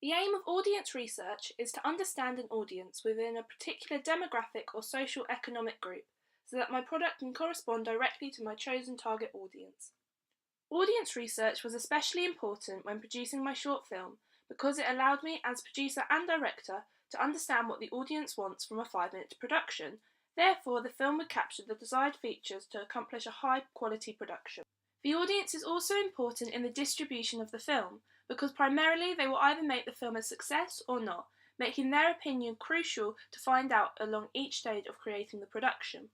The aim of audience research is to understand an audience within a particular demographic or social economic group so that my product can correspond directly to my chosen target audience. Audience research was especially important when producing my short film because it allowed me as producer and director to understand what the audience wants from a 5-minute production. Therefore, the film would capture the desired features to accomplish a high quality production. The audience is also important in the distribution of the film because primarily they will either make the film a success or not, making their opinion crucial to find out along each stage of creating the production.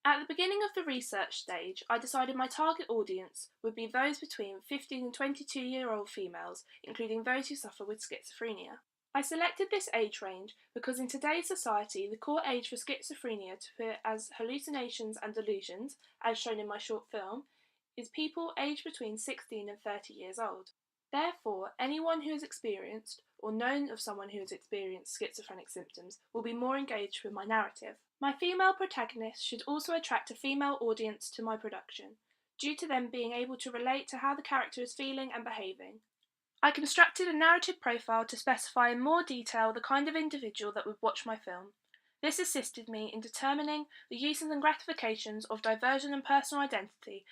At the beginning of the research stage, I decided my target audience would be those between 15 and 22-year-old females, including those who suffer with schizophrenia. I selected this age range because in today's society, the core age for schizophrenia to appear as hallucinations and delusions, as shown in my short film, is people aged between 16 and 30 years old. Therefore, anyone who has experienced or known of someone who has experienced schizophrenic symptoms will be more engaged with my narrative. My female protagonists should also attract a female audience to my production, due to them being able to relate to how the character is feeling and behaving. I constructed a narrative profile to specify in more detail the kind of individual that would watch my film. This assisted me in determining the uses and gratifications of diversion and personal identity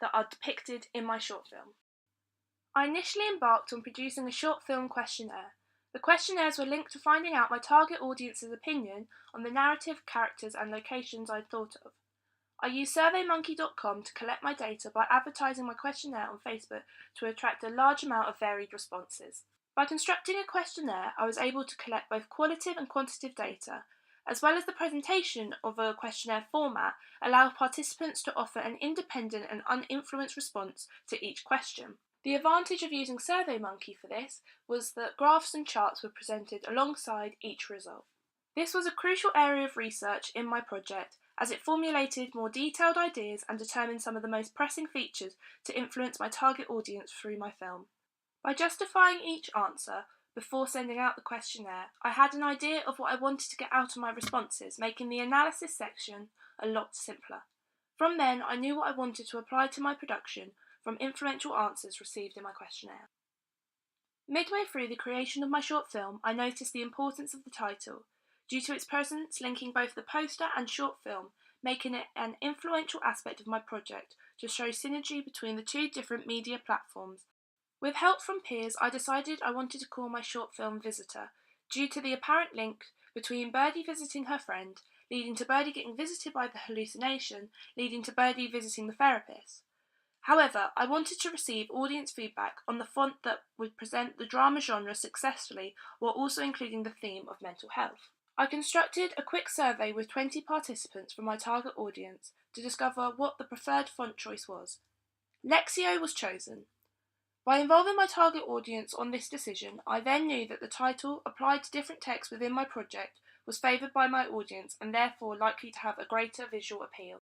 that are depicted in my short film. I initially embarked on producing a short film questionnaire. The questionnaires were linked to finding out my target audience's opinion on the narrative, characters, and locations I'd thought of. I used SurveyMonkey.com to collect my data by advertising my questionnaire on Facebook to attract a large amount of varied responses. By constructing a questionnaire, I was able to collect both qualitative and quantitative data, as well as the presentation of a questionnaire format allow participants to offer an independent and uninfluenced response to each question. The advantage of using SurveyMonkey for this was that graphs and charts were presented alongside each result. This was a crucial area of research in my project as it formulated more detailed ideas and determined some of the most pressing features to influence my target audience through my film. By justifying each answer before sending out the questionnaire, I had an idea of what I wanted to get out of my responses, making the analysis section a lot simpler. From then, I knew what I wanted to apply to my production from influential answers received in my questionnaire. Midway through the creation of my short film, I noticed the importance of the title, due to its presence linking both the poster and short film, making it an influential aspect of my project to show synergy between the two different media platforms. With help from peers, I decided I wanted to call my short film Visitor, due to the apparent link between Birdie visiting her friend, leading to Birdie getting visited by the hallucination, leading to Birdie visiting the therapist. However, I wanted to receive audience feedback on the font that would present the drama genre successfully while also including the theme of mental health. I constructed a quick survey with 20 participants from my target audience to discover what the preferred font choice was. Lexio was chosen. By involving my target audience on this decision, I then knew that the title, applied to different texts within my project, was favoured by my audience and therefore likely to have a greater visual appeal.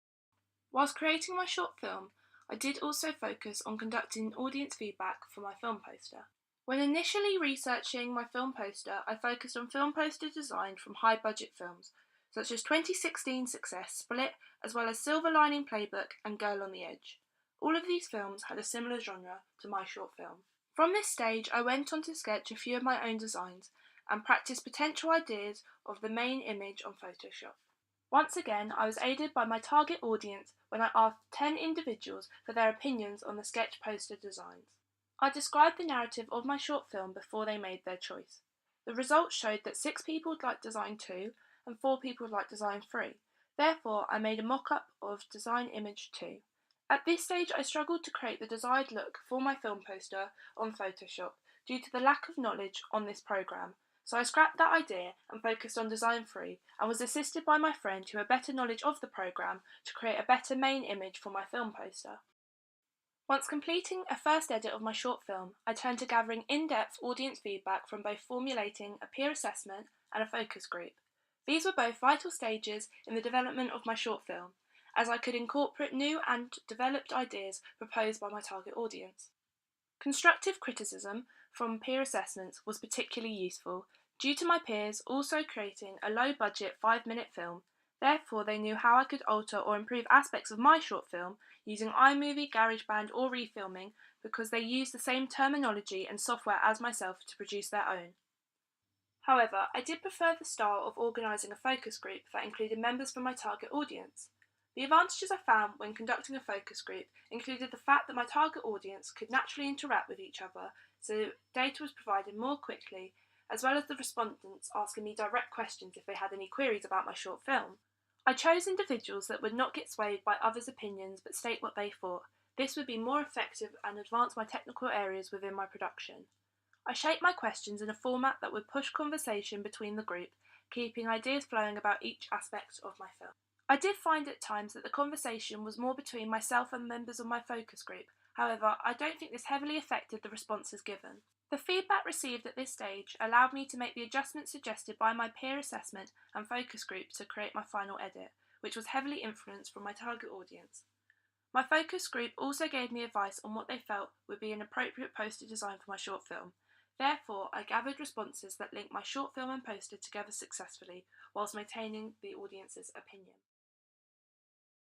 Whilst creating my short film, I did also focus on conducting audience feedback for my film poster. When initially researching my film poster, I focused on film poster design from high-budget films, such as 2016 success Split, as well as Silver Lining Playbook and Girl on the Edge. All of these films had a similar genre to my short film. From this stage, I went on to sketch a few of my own designs and practice potential ideas of the main image on Photoshop. Once again, I was aided by my target audience when I asked 10 individuals for their opinions on the sketch poster designs. I described the narrative of my short film before they made their choice. The results showed that 6 people would like design 2 and 4 people would like design 3. Therefore, I made a mock-up of design image 2. At this stage, I struggled to create the desired look for my film poster on Photoshop due to the lack of knowledge on this program. So I scrapped that idea and focused on design 3 and was assisted by my friend who had better knowledge of the programme to create a better main image for my film poster. Once completing a first edit of my short film, I turned to gathering in-depth audience feedback from both formulating a peer assessment and a focus group. These were both vital stages in the development of my short film, as I could incorporate new and developed ideas proposed by my target audience. Constructive criticism from peer assessments was particularly useful, due to my peers also creating a low-budget 5-minute film. Therefore, they knew how I could alter or improve aspects of my short film using iMovie, GarageBand, or refilming because they used the same terminology and software as myself to produce their own. However, I did prefer the style of organising a focus group that included members from my target audience. The advantages I found when conducting a focus group included the fact that my target audience could naturally interact with each other, so data was provided more quickly, as well as the respondents asking me direct questions if they had any queries about my short film. I chose individuals that would not get swayed by others' opinions but state what they thought. This would be more effective and advance my technical areas within my production. I shaped my questions in a format that would push conversation between the group, keeping ideas flowing about each aspect of my film. I did find at times that the conversation was more between myself and members of my focus group. However, I don't think this heavily affected the responses given. The feedback received at this stage allowed me to make the adjustments suggested by my peer assessment and focus group to create my final edit, which was heavily influenced from my target audience. My focus group also gave me advice on what they felt would be an appropriate poster design for my short film. Therefore, I gathered responses that linked my short film and poster together successfully, whilst maintaining the audience's opinion.